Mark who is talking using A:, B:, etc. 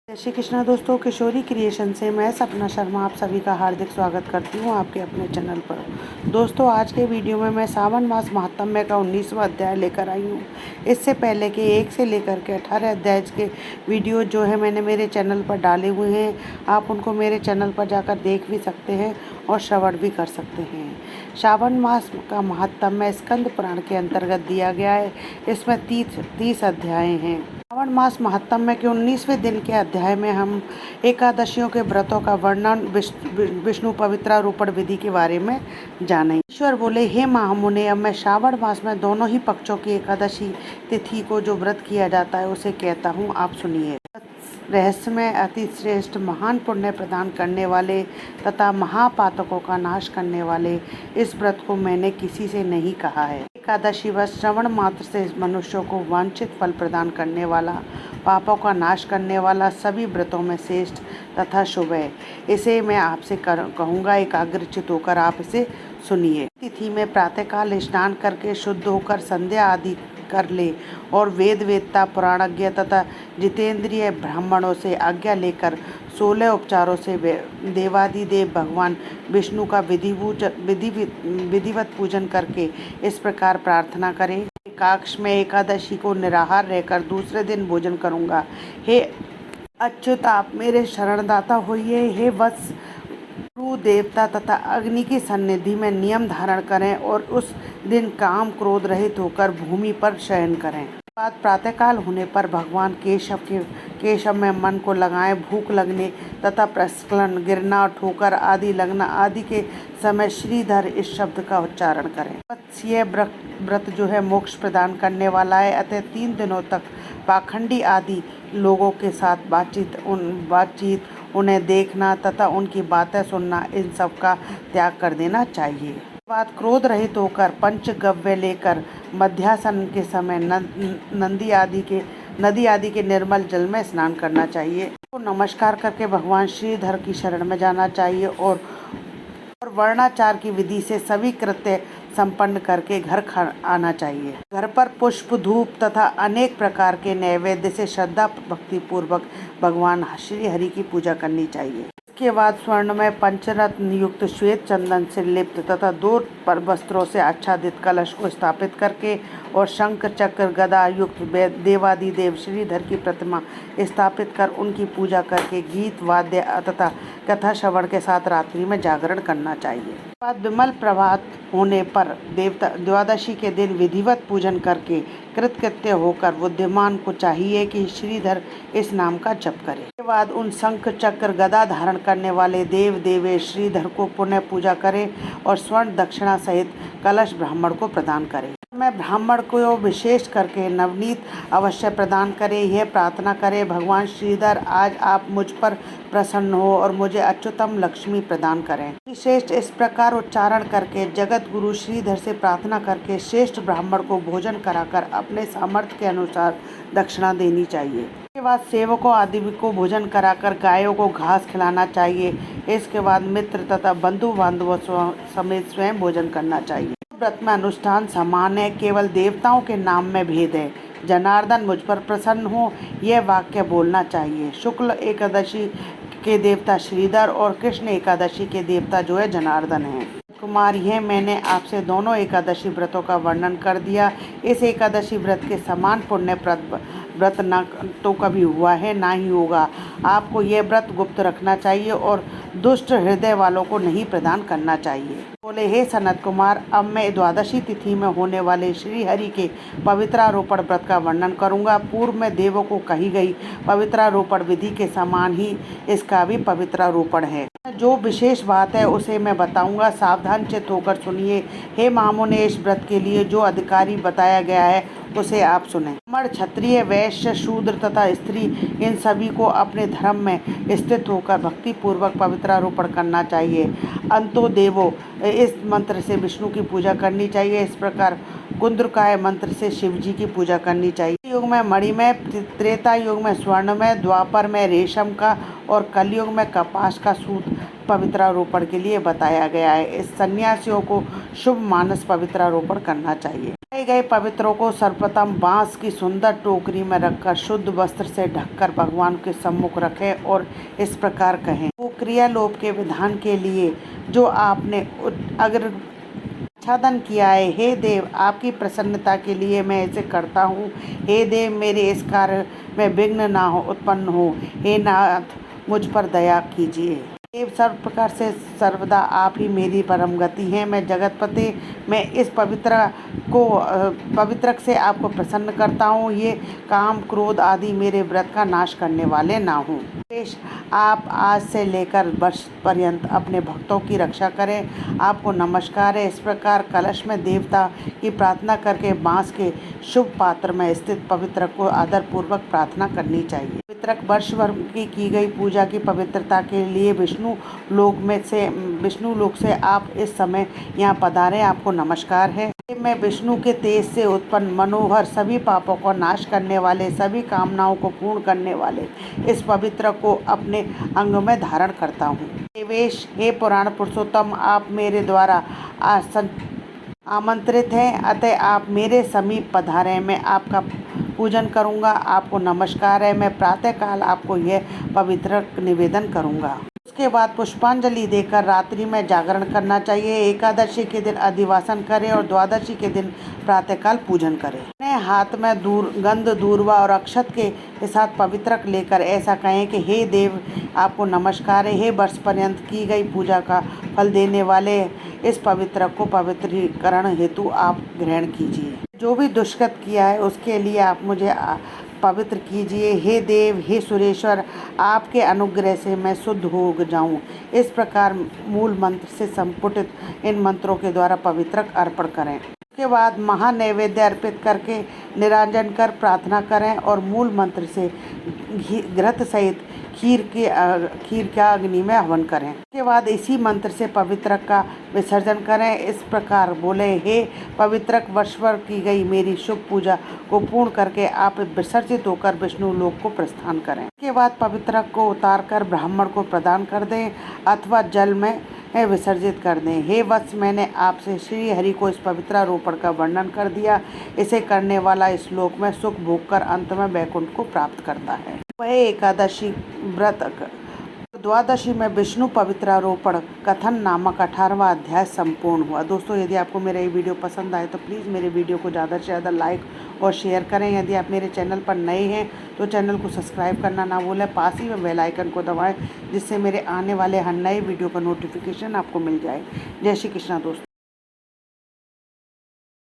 A: जय श्री कृष्णा दोस्तों, किशोरी क्रिएशन से मैं सपना शर्मा आप सभी का हार्दिक स्वागत करती हूँ आपके अपने चैनल पर। दोस्तों, आज के वीडियो में मैं सावन मास महात्म्य का 19वां अध्याय लेकर आई हूँ। इससे पहले के 1 से लेकर के 18 अध्याय के वीडियो जो है मैंने मेरे चैनल पर डाले हुए हैं। आप उनको मेरे चैनल पर जाकर देख भी सकते हैं और श्रवण भी कर सकते हैं। सावन मास का महात्म्य स्कंद पुराण के अंतर्गत दिया गया है। इसमें 30 अध्याय हैं। सावन मास महात्म्य के 19वें दिन के अध्याय में हम एकादशियों के व्रतों का वर्णन विष्णु पवित्रारोपण विधि के बारे में जानेंगे। ईश्वर बोले, हे महामुने, अब मैं श्रावण मास में दोनों ही पक्षों की एकादशी तिथि को जो व्रत किया जाता है उसे कहता हूँ, आप सुनिए। रहस्य में अति श्रेष्ठ महान पुण्य प्रदान करने वाले तथा महापातकों का नाश करने वाले इस व्रत को मैंने किसी से नहीं कहा है। एकादशी व श्रवण मात्र से मनुष्यों को वांछित फल प्रदान करने वाला, पापों का नाश करने वाला सभी व्रतों में श्रेष्ठ तथा शुभ है। इसे मैं आपसे कहूँगा, एकाग्रचित होकर आप इसे सुनिए। तिथि में प्रातःकाल स्नान करके शुद्ध होकर संध्या आदि कर ले और वेदता पुराणज्ञ तथा जितेंद्रिय ब्राह्मणों से आज्ञा लेकर 16 उपचारों से देवादिदेव भगवान विष्णु का विधिवत पूजन करके इस प्रकार प्रार्थना करें। एकादश में एकादशी को निराहार रहकर दूसरे दिन भोजन करूँगा। हे अच्युत, आप मेरे शरणदाता होइए। हे वत्स, गुरु देवता तथा अग्नि की सन्निधि में नियम धारण करें और उस दिन काम क्रोध रहित होकर भूमि पर शयन करें। बाद प्रातःकाल होने पर भगवान केशव में मन को लगाएं। भूख लगने तथा प्रस्खलन, गिरना, ठोकर आदि लगना आदि के समय श्रीधर इस शब्द का उच्चारण करें। यह व्रत जो है मोक्ष प्रदान करने वाला है। अतः 3 दिनों तक पाखंडी आदि लोगों के साथ बातचीत, उन्हें देखना तथा उनकी बातें सुनना, इन सब का त्याग कर देना चाहिए। बाद क्रोध रहित होकर पंचगव्य लेकर मध्याह्न के समय नदी आदि के निर्मल जल में स्नान करना चाहिए। तो नमस्कार करके भगवान श्रीधर की शरण में जाना चाहिए और वर्णाचार की विधि से सभी कृत्य संपन्न करके घर आना चाहिए। घर पर पुष्प, धूप तथा अनेक प्रकार के नैवेद्य से श्रद्धा भक्ति पूर्वक भगवान श्री हरि की पूजा करनी चाहिए। इसके बाद स्वर्ण में पंचरत्न युक्त श्वेत चंदन से लिप्त तथा 2 वस्त्रों से आच्छादित कलश को स्थापित करके और शंख चक्र गदा युक्त देवादिदेव श्रीधर की प्रतिमा स्थापित कर उनकी पूजा करके गीत वाद्य तथा कथा श्रवण के साथ रात्रि में जागरण करना चाहिए। बाद विमल प्रभात होने पर द्वादशी के दिन विधिवत पूजन करके कृतकृत्य होकर बुद्धिमान को चाहिए कि श्रीधर इस नाम का जप करे। इसके बाद उन शंख चक्र गदा धारण करने वाले देव श्रीधर को पुनः पूजा करें और स्वर्ण दक्षिणा सहित कलश ब्राह्मण को प्रदान करें। मैं ब्राह्मण को विशेष करके नवनीत अवश्य प्रदान करें। यह प्रार्थना करें, भगवान श्रीधर, आज आप मुझ पर प्रसन्न हो और मुझे अच्युतम लक्ष्मी प्रदान करें। श्रेष्ठ इस प्रकार उच्चारण करके जगत गुरु श्रीधर से प्रार्थना करके श्रेष्ठ ब्राह्मण को भोजन कराकर अपने सामर्थ्य के अनुसार दक्षिणा देनी चाहिए। इसके बाद सेवकों आदि को भोजन कराकर गायों को घास खिलाना चाहिए। इसके बाद मित्र तथा बंधु बांधवों समेत स्वयं भोजन करना चाहिए। व्रत में अनुष्ठान समान है, केवल देवताओं के नाम में भेद है। जनार्दन मुझ पर प्रसन्न हो, यह वाक्य बोलना चाहिए। शुक्ल एकादशी के देवता श्रीधर और कृष्ण एकादशी के देवता जो है जनार्दन है। कुमार, यह मैंने आपसे दोनों एकादशी व्रतों का वर्णन कर दिया। इस एकादशी व्रत के समान पुण्य व्रत न तो कभी हुआ है ना ही होगा। आपको यह व्रत गुप्त रखना चाहिए और दुष्ट हृदय वालों को नहीं प्रदान करना चाहिए। बोले, हे सनत कुमार, अब मैं द्वादशी तिथि में होने वाले श्री हरि के पवित्रारोपण व्रत का वर्णन करूंगा। पूर्व में देवों को कही गई पवित्रारोपण विधि के समान ही इसका भी पवित्रारोपण है। जो विशेष बात है उसे मैं बताऊंगा, सावधान चित्त होकर सुनिए। हे महामुने, इस व्रत के लिए जो अधिकारी बताया गया है उसे आप सुने। ब्राह्मण, क्षत्रिय, वैश्य, शूद्र तथा स्त्री, इन सभी को अपने धर्म में स्थित होकर भक्ति पूर्वक पवित्रारोपण करना चाहिए। अंतो देवो, इस मंत्र से विष्णु की पूजा करनी चाहिए। इस प्रकार कुंद्रकाय मंत्र से शिव जी की पूजा करनी चाहिए। युग में मणि में, त्रेता युग में स्वर्ण में, द्वापर में रेशम का और कलयुग में कपास का सूत पवित्रारोपण के लिए बताया गया है। इस सन्यासियों को शुभ मानस पवित्रारोपण करना चाहिए। लाए गए पवित्रों को सर्वप्रथम बांस की सुंदर टोकरी में रखकर शुद्ध वस्त्र से ढककर भगवान के सम्मुख रखें और इस प्रकार कहें। वो क्रियालोप के विधान के लिए जो आपने अगर आच्छादन किया है, हे देव आपकी प्रसन्नता के लिए मैं इसे करता हूँ। हे देव मेरे इस कार्य में विघ्न ना हो उत्पन्न हो। हे नाथ मुझ पर दया कीजिए। देव सर्व प्रकार से सर्वदा आप ही मेरी परम गति हैं। मैं जगतपति मैं इस पवित्रक से आपको प्रसन्न करता हूँ। ये काम क्रोध आदि मेरे व्रत का नाश करने वाले ना हों। आप आज से लेकर वर्ष पर्यंत अपने भक्तों की रक्षा करें। आपको नमस्कार है। इस प्रकार कलश में देवता की प्रार्थना करके बांस के शुभ पात्र में स्थित पवित्रक को आदरपूर्वक प्रार्थना करनी चाहिए। पवित्रक वर्ष भर की गई पूजा की पवित्रता के लिए विष्णु लोक से आप इस समय यहाँ पधारे। आपको नमस्कार है। मैं विष्णु के तेज से उत्पन्न मनोहर सभी पापों को नाश करने वाले सभी कामनाओं को पूर्ण करने वाले इस पवित्र को अपने अंग में धारण करता हूँ। देवेश हे पुराण पुरुषोत्तम आप मेरे द्वारा आमंत्रित हैं, अतः आप मेरे समीप पधारें। मैं आपका पूजन करूँगा। आपको नमस्कार है। मैं प्रातःकाल आपको यह पवित्र निवेदन करूँगा। उसके बाद पुष्पांजलि देकर रात्रि में जागरण करना चाहिए। एकादशी के दिन अधिवासन करें और द्वादशी के दिन प्रातःकाल पूजन करें। अपने हाथ में गंध दूर्वा और अक्षत के साथ पवित्रक लेकर ऐसा कहें कि हे देव आपको नमस्कार है। हे वर्ष पर्यंत की गई पूजा का फल देने वाले इस पवित्रक को पवित्रीकरण हेतु आप ग्रहण कीजिए। जो भी दुष्कृत किया है उसके लिए आप मुझे पवित्र कीजिए। हे देव हे सुरेश्वर आपके अनुग्रह से मैं शुद्ध हो जाऊं। इस प्रकार मूल मंत्र से संपुटित इन मंत्रों के द्वारा पवित्रक अर्पण करें। उसके बाद महानैवेद्य अर्पित करके निरांजन कर प्रार्थना करें और मूल मंत्र से घृत सहित खीर का अग्नि में हवन करें। उसके बाद इसी मंत्र से पवित्रक का विसर्जन करें। इस प्रकार बोले, हे पवित्रक वर्ष भर की गई मेरी शुभ पूजा को पूर्ण करके आप विसर्जित होकर विष्णु लोक को प्रस्थान करें। उसके बाद पवित्रक को उतारकर ब्राह्मण को प्रदान कर दें अथवा जल में विसर्जित कर दें। हे वत्स मैंने आपसे श्री हरि को इस पवित्रारोपण का वर्णन कर दिया। इसे करने वाला इस लोक में सुख भोग कर अंत में वैकुंठ को प्राप्त करता है। वह एकादशी व्रत द्वादशी में विष्णु पवित्रारोपण कथन नामक 18वां अध्याय संपूर्ण हुआ। दोस्तों यदि आपको मेरा ये वीडियो पसंद आए तो प्लीज़ मेरे वीडियो को ज़्यादा से ज़्यादा लाइक और शेयर करें। यदि आप मेरे चैनल पर नए हैं तो चैनल को सब्सक्राइब करना ना भूलें। पास ही में बेल आइकन को दबाएं जिससे मेरे आने वाले हर नए वीडियो का नोटिफिकेशन आपको मिल जाए। जय श्री कृष्णा दोस्तों।